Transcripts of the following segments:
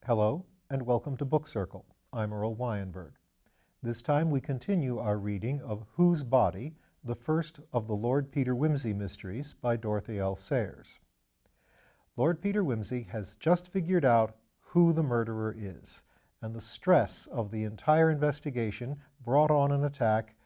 Hello, and welcome to Book Circle. I'm Earl Wajenberg. This time we continue our reading of Whose Body?, the first of the Lord Peter Wimsey mysteries by Dorothy L. Sayers. Lord Peter Wimsey has just figured out who the murderer is, and the stress of the entire investigation brought on an attack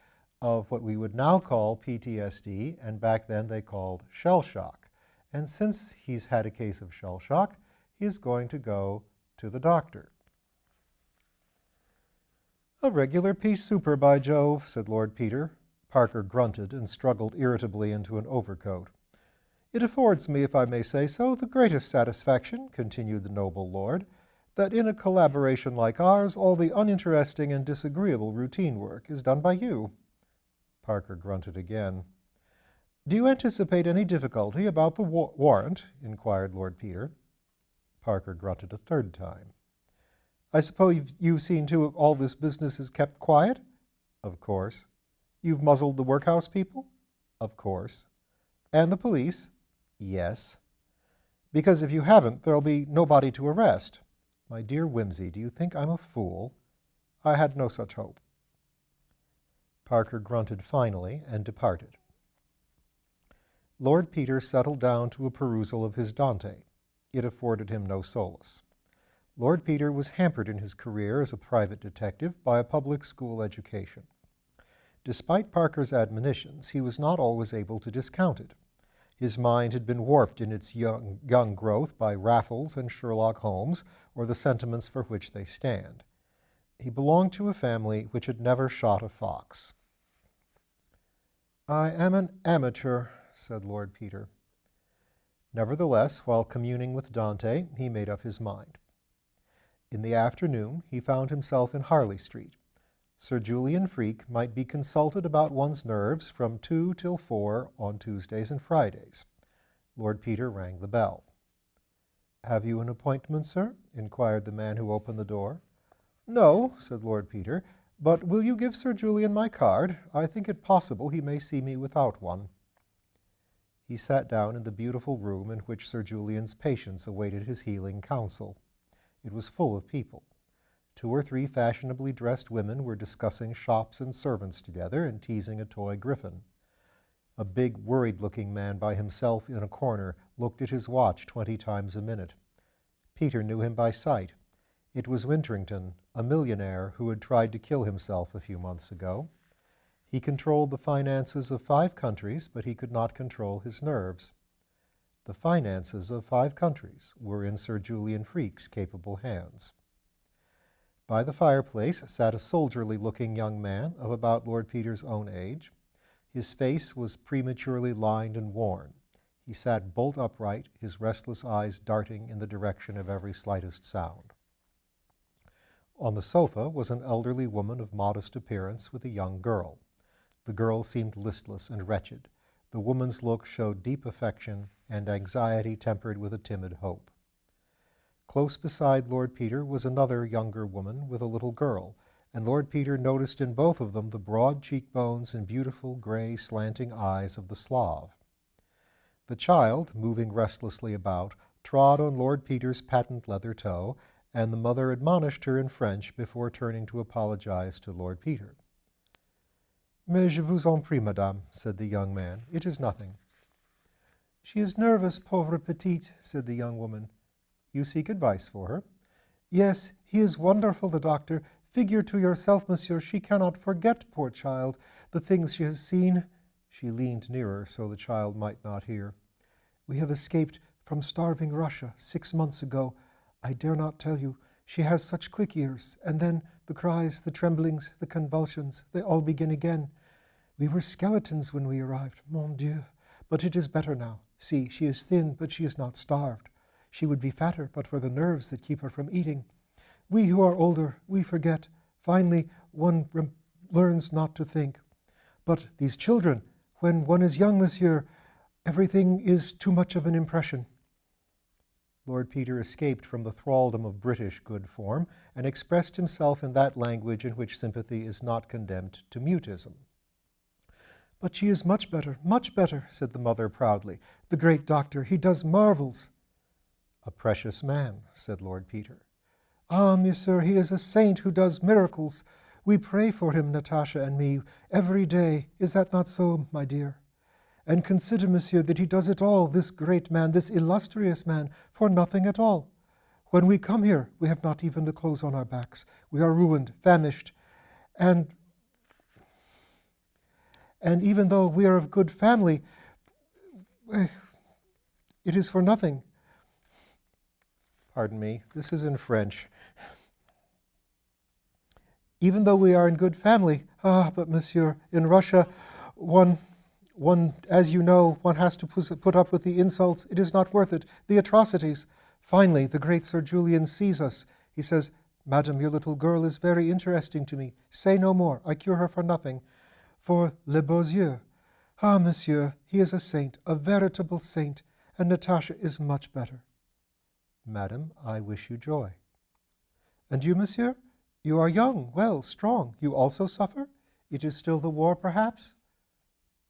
of what we would now call PTSD, and back then they called shell shock. And since he's had a case of shell shock, he is going to go to the doctor. "A regular peace super, by Jove," said Lord Peter. Parker grunted and struggled irritably into an overcoat. "It affords me, if I may say so, the greatest satisfaction," continued the noble lord, "that in a collaboration like ours all the uninteresting and disagreeable routine work is done by you." Parker grunted again. "Do you anticipate any difficulty about the warrant?" inquired Lord Peter. Parker grunted a third time. "I suppose you've seen to it all this business is kept quiet?" "Of course." "You've muzzled the workhouse people?" "Of course." "And the police?" "Yes." "Because if you haven't, there'll be nobody to arrest." "My dear Wimsey, do you think I'm a fool?" "I had no such hope." Parker grunted finally and departed. Lord Peter settled down to a perusal of his Dante. It afforded him no solace. Lord Peter was hampered in his career as a private detective by a public school education. Despite Parker's admonitions, he was not always able to discount it. His mind had been warped in its young growth by Raffles and Sherlock Holmes, or the sentiments for which they stand. He belonged to a family which had never shot a fox. "I am an amateur," said Lord Peter. Nevertheless, while communing with Dante, he made up his mind. In the afternoon, he found himself in Harley Street. Sir Julian Freke might be consulted about one's nerves from 2 till 4 on Tuesdays and Fridays. Lord Peter rang the bell. "Have you an appointment, sir?" inquired the man who opened the door. "No," said Lord Peter, "but will you give Sir Julian my card? I think it possible he may see me without one." He sat down in the beautiful room in which Sir Julian's patients awaited his healing counsel. It was full of people. 2 or 3 fashionably dressed women were discussing shops and servants together and teasing a toy griffin. A big, worried-looking man by himself in a corner looked at his watch 20 times a minute. Peter knew him by sight. It was Winterington, a millionaire who had tried to kill himself a few months ago. He controlled the finances of 5 countries, but he could not control his nerves. The finances of 5 countries were in Sir Julian Freke's capable hands. By the fireplace sat a soldierly-looking young man of about Lord Peter's own age. His face was prematurely lined and worn. He sat bolt upright, his restless eyes darting in the direction of every slightest sound. On the sofa was an elderly woman of modest appearance with a young girl. The girl seemed listless and wretched. The woman's look showed deep affection and anxiety tempered with a timid hope. Close beside Lord Peter was another younger woman with a little girl, and Lord Peter noticed in both of them the broad cheekbones and beautiful gray slanting eyes of the Slav. The child, moving restlessly about, trod on Lord Peter's patent leather toe, and the mother admonished her in French before turning to apologize to Lord Peter. "Mais je vous en prie, madame," said the young man. "It is nothing." "She is nervous, pauvre petite," said the young woman. "You seek advice for her?" "Yes, he is wonderful, the doctor. Figure to yourself, monsieur, she cannot forget, poor child, the things she has seen." She leaned nearer so the child might not hear. "We have escaped from starving Russia 6 months ago. I dare not tell you. She has such quick ears. And then the cries, the tremblings, the convulsions, they all begin again. We were skeletons when we arrived, mon Dieu. But it is better now. See, she is thin, but she is not starved. She would be fatter but for the nerves that keep her from eating. We who are older, we forget. Finally, one learns not to think. But these children, when one is young, monsieur, everything is too much of an impression." Lord Peter escaped from the thraldom of British good form and expressed himself in that language in which sympathy is not condemned to mutism. "But she is much better, said the mother proudly. "The great doctor, he does marvels." "A precious man," said Lord Peter. Ah, monsieur, he is a saint who does miracles. We pray for him, Natasha and me, every day. Is that not so, my dear? And consider, monsieur, that he does it all, this great man, this illustrious man, for nothing at all. When we come here, we have not even the clothes on our backs. We are ruined, famished, and even though we are of good family, it is for nothing. Pardon me, this is in French. Even though we are in good family, but monsieur, in Russia, one, as you know, one has to put up with the insults. It is not worth it, the atrocities. Finally, the great Sir Julian sees us. He says, Madam, your little girl is very interesting to me. Say no more. I cure her for nothing. For les beaux yeux. Ah, monsieur, he is a saint, a veritable saint, and Natasha is much better. Madam, I wish you joy. And you, monsieur? You are young, well, strong. You also suffer? It is still the war, perhaps?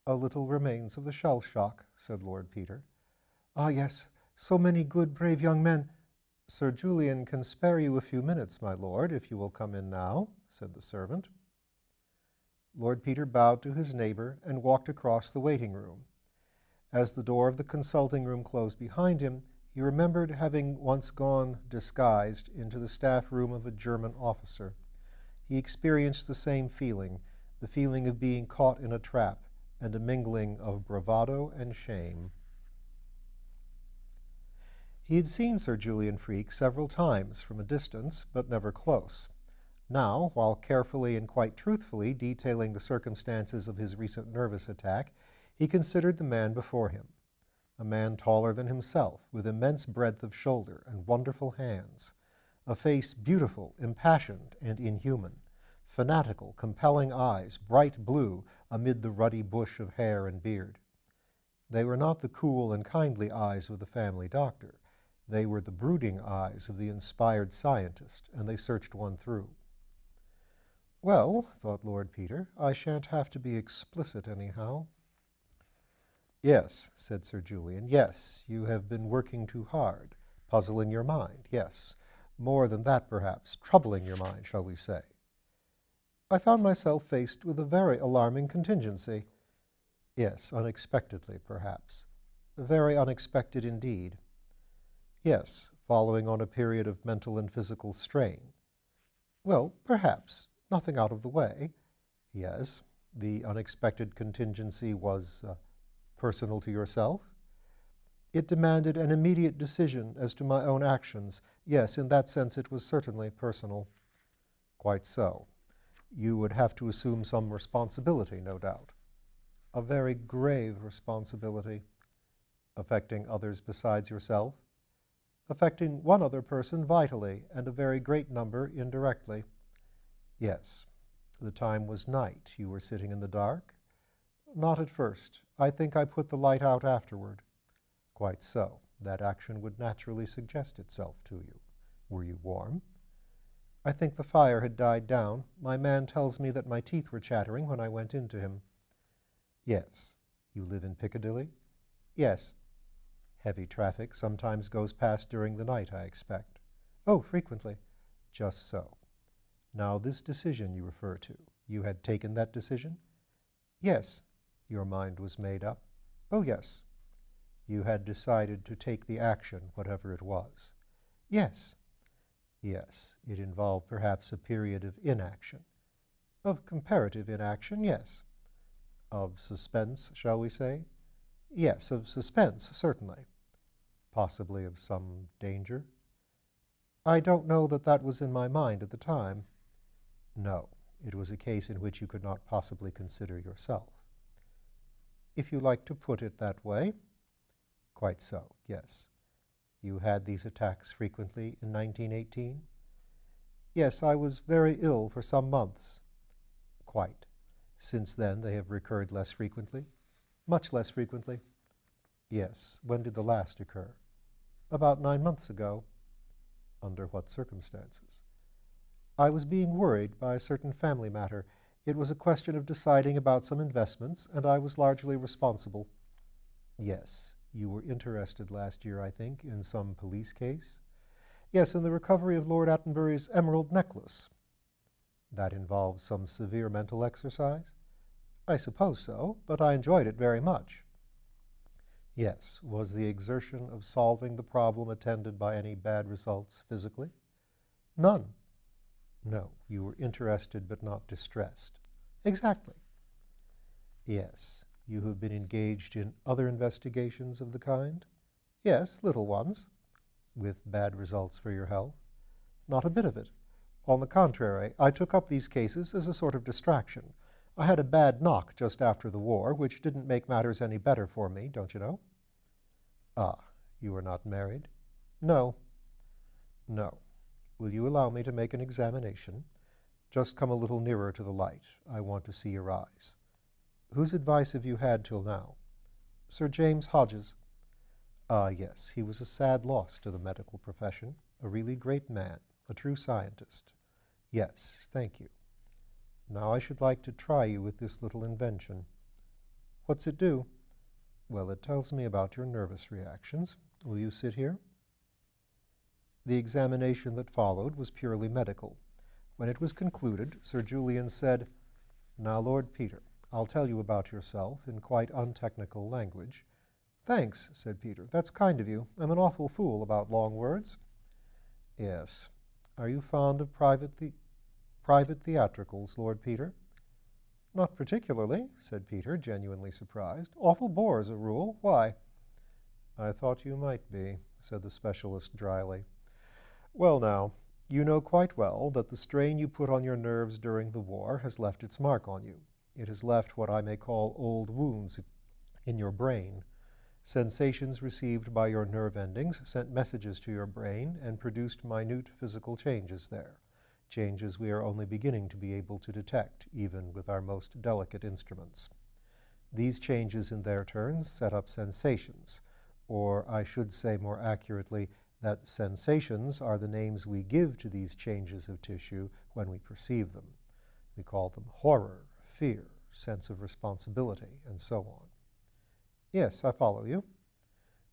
A little remains of the shell shock, said Lord Peter. Ah, yes, so many good, brave young men. Sir Julian can spare you a few minutes, my lord, if you will come in now, said the servant. Lord Peter bowed to his neighbor and walked across the waiting room. As the door of the consulting room closed behind him, he remembered having once gone disguised into the staff room of a German officer. He experienced the same feeling, the feeling of being caught in a trap, and a mingling of bravado and shame. He had seen Sir Julian Freke several times from a distance, but never close. Now, while carefully and quite truthfully detailing the circumstances of his recent nervous attack, he considered the man before him. A man taller than himself, with immense breadth of shoulder and wonderful hands, a face beautiful, impassioned, and inhuman, fanatical, compelling eyes, bright blue amid the ruddy bush of hair and beard. They were not the cool and kindly eyes of the family doctor. They were the brooding eyes of the inspired scientist, and they searched one through. Well, thought Lord Peter, I shan't have to be explicit anyhow. Yes, said Sir Julian, yes, you have been working too hard, puzzling your mind, yes. More than that, perhaps, troubling your mind, shall we say. I found myself faced with a very alarming contingency. Yes, unexpectedly, perhaps. Very unexpected indeed. Yes, following on a period of mental and physical strain. Well, perhaps, nothing out of the way. Yes, the unexpected contingency was personal to yourself. It demanded an immediate decision as to my own actions. Yes, in that sense it was certainly personal. Quite so. You would have to assume some responsibility, no doubt. A very grave responsibility, affecting others besides yourself, affecting one other person vitally and a very great number indirectly. Yes, the time was night. You were sitting in the dark? Not at first. I think I put the light out afterward. Quite so. That action would naturally suggest itself to you. Were you warm? I think the fire had died down. My man tells me that my teeth were chattering when I went in to him. Yes. You live in Piccadilly? Yes. Heavy traffic sometimes goes past during the night, I expect. Oh, frequently. Just so. Now, this decision you refer to, you had taken that decision? Yes. Your mind was made up? Oh, yes. You had decided to take the action, whatever it was? Yes. Yes, it involved perhaps a period of inaction. Of comparative inaction, yes. Of suspense, shall we say? Yes, of suspense, certainly. Possibly of some danger? I don't know that that was in my mind at the time. No, it was a case in which you could not possibly consider yourself. If you like to put it that way. Quite so, yes. You had these attacks frequently in 1918? Yes, I was very ill for some months. Quite. Since then they have recurred less frequently? Much less frequently. Yes. When did the last occur? About 9 months ago. Under what circumstances? I was being worried by a certain family matter. It was a question of deciding about some investments, and I was largely responsible. Yes. You were interested last year, I think, in some police case? Yes, and the recovery of Lord Attenbury's emerald necklace. That involves some severe mental exercise? I suppose so, but I enjoyed it very much. Yes, was the exertion of solving the problem attended by any bad results physically? None. No, you were interested but not distressed. Exactly. Yes, you have been engaged in other investigations of the kind? Yes, little ones. With bad results for your health? Not a bit of it. On the contrary, I took up these cases as a sort of distraction. I had a bad knock just after the war, which didn't make matters any better for me, don't you know? Ah, you are not married? No. No. Will you allow me to make an examination? Just come a little nearer to the light. I want to see your eyes. Whose advice have you had till now? Sir James Hodges. Ah, yes, he was a sad loss to the medical profession, a really great man, a true scientist. Yes, thank you. Now I should like to try you with this little invention. What's it do? Well, it tells me about your nervous reactions. Will you sit here? The examination that followed was purely medical. When it was concluded, Sir Julian said, "Now, Lord Peter, I'll tell you about yourself in quite untechnical language." "Thanks," said Peter. "That's kind of you. I'm an awful fool about long words." "Yes. Are you fond of private theatricals, Lord Peter?" "Not particularly," said Peter, genuinely surprised. "Awful bore as a rule. Why?" "I thought you might be," said the specialist dryly. "Well now, you know quite well that the strain you put on your nerves during the war has left its mark on you. It has left what I may call old wounds in your brain. Sensations received by your nerve endings sent messages to your brain and produced minute physical changes there, changes we are only beginning to be able to detect, even with our most delicate instruments. These changes in their turns set up sensations, or I should say more accurately that sensations are the names we give to these changes of tissue when we perceive them. We call them horror, fear, sense of responsibility, and so on. Yes, I follow you.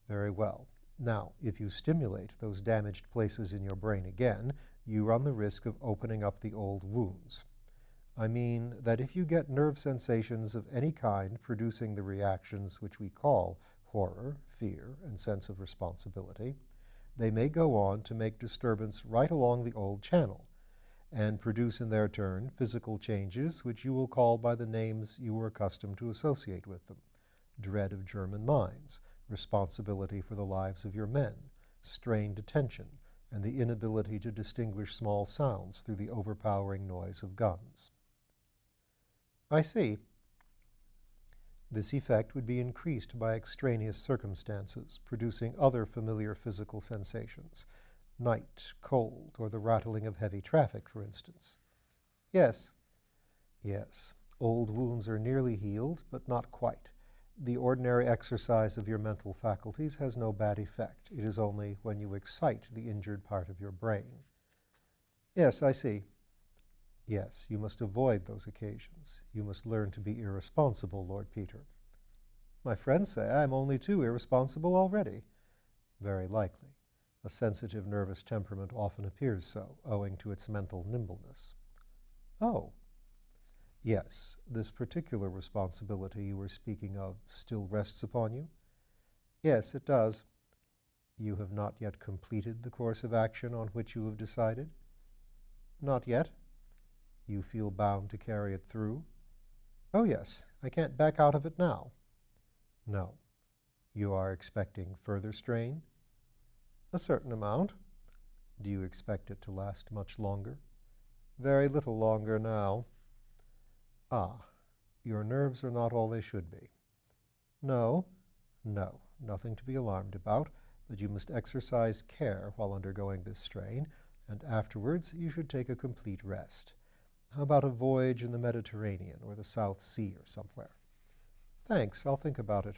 Very well. Now, if you stimulate those damaged places in your brain again, you run the risk of opening up the old wounds. I mean that if you get nerve sensations of any kind producing the reactions which we call horror, fear, and sense of responsibility, they may go on to make disturbance right along the old channel and produce in their turn physical changes which you will call by the names you were accustomed to associate with them: dread of German mines, responsibility for the lives of your men, strained attention, and the inability to distinguish small sounds through the overpowering noise of guns. I see. This effect would be increased by extraneous circumstances, producing other familiar physical sensations, night, cold, or the rattling of heavy traffic, for instance. Yes. Yes. Old wounds are nearly healed, but not quite. The ordinary exercise of your mental faculties has no bad effect. It is only when you excite the injured part of your brain. Yes, I see. Yes, you must avoid those occasions. You must learn to be irresponsible, Lord Peter. My friends say I am only too irresponsible already. Very likely. A sensitive nervous temperament often appears so, owing to its mental nimbleness. Oh. Yes, this particular responsibility you were speaking of still rests upon you? Yes, it does. You have not yet completed the course of action on which you have decided? Not yet. You feel bound to carry it through? Oh, yes. I can't back out of it now. No. You are expecting further strain? A certain amount. Do you expect it to last much longer? Very little longer now. Ah, your nerves are not all they should be. No, nothing to be alarmed about, but you must exercise care while undergoing this strain, and afterwards you should take a complete rest. How about a voyage in the Mediterranean or the South Sea or somewhere? Thanks, I'll think about it.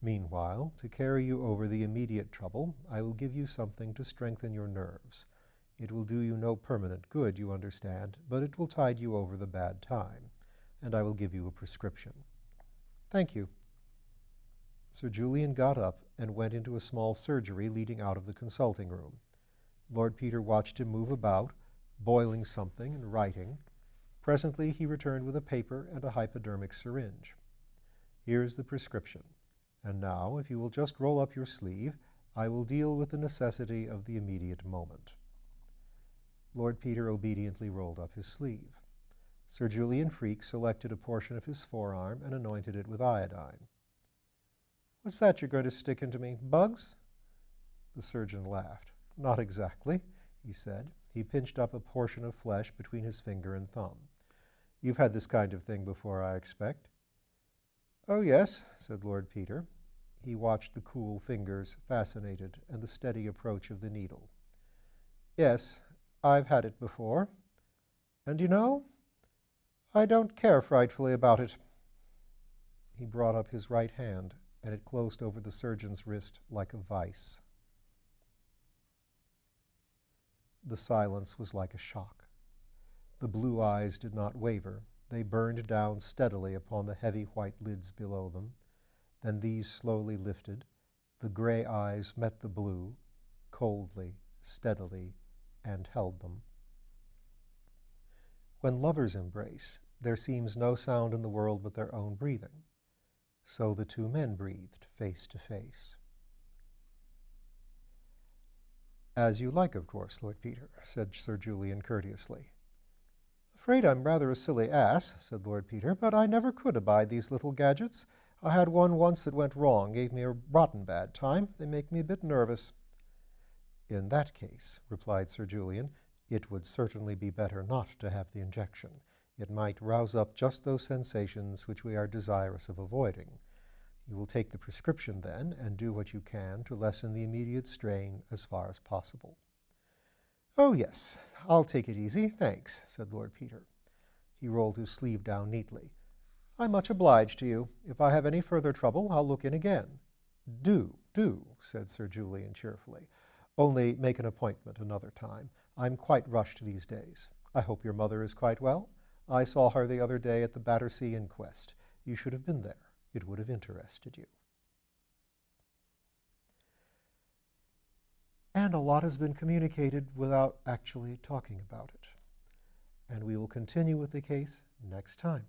Meanwhile, to carry you over the immediate trouble, I will give you something to strengthen your nerves. It will do you no permanent good, you understand, but it will tide you over the bad time, and I will give you a prescription. Thank you. Sir Julian got up and went into a small surgery leading out of the consulting room. Lord Peter watched him move about, boiling something and writing. Presently he returned with a paper and a hypodermic syringe. "Here's the prescription. And now, if you will just roll up your sleeve, I will deal with the necessity of the immediate moment." Lord Peter obediently rolled up his sleeve. Sir Julian Freke selected a portion of his forearm and anointed it with iodine. "What's that you're going to stick into me? Bugs?" The surgeon laughed. "Not exactly," he said. He pinched up a portion of flesh between his finger and thumb. "You've had this kind of thing before, I expect." "Oh, yes," said Lord Peter. He watched the cool fingers, fascinated, and the steady approach of the needle. "Yes, I've had it before. And you know, I don't care frightfully about it." He brought up his right hand, and it closed over the surgeon's wrist like a vice. The silence was like a shock. The blue eyes did not waver. They burned down steadily upon the heavy white lids below them. Then these slowly lifted. The gray eyes met the blue, coldly, steadily, and held them. When lovers embrace, there seems no sound in the world but their own breathing. So the two men breathed face to face. "As you like, of course, Lord Peter," said Sir Julian courteously. "Afraid I'm rather a silly ass," said Lord Peter, "but I never could abide these little gadgets. I had one once that went wrong, gave me a rotten bad time. They make me a bit nervous." "In that case," replied Sir Julian, "it would certainly be better not to have the injection. It might rouse up just those sensations which we are desirous of avoiding. You will take the prescription then, and do what you can to lessen the immediate strain as far as possible." "Oh, yes, I'll take it easy, thanks," said Lord Peter. He rolled his sleeve down neatly. "I'm much obliged to you. If I have any further trouble, I'll look in again." Do, said Sir Julian cheerfully. "Only make an appointment another time. I'm quite rushed these days. I hope your mother is quite well. I saw her the other day at the Battersea inquest. You should have been there. It would have interested you." And a lot has been communicated without actually talking about it. And we will continue with the case next time.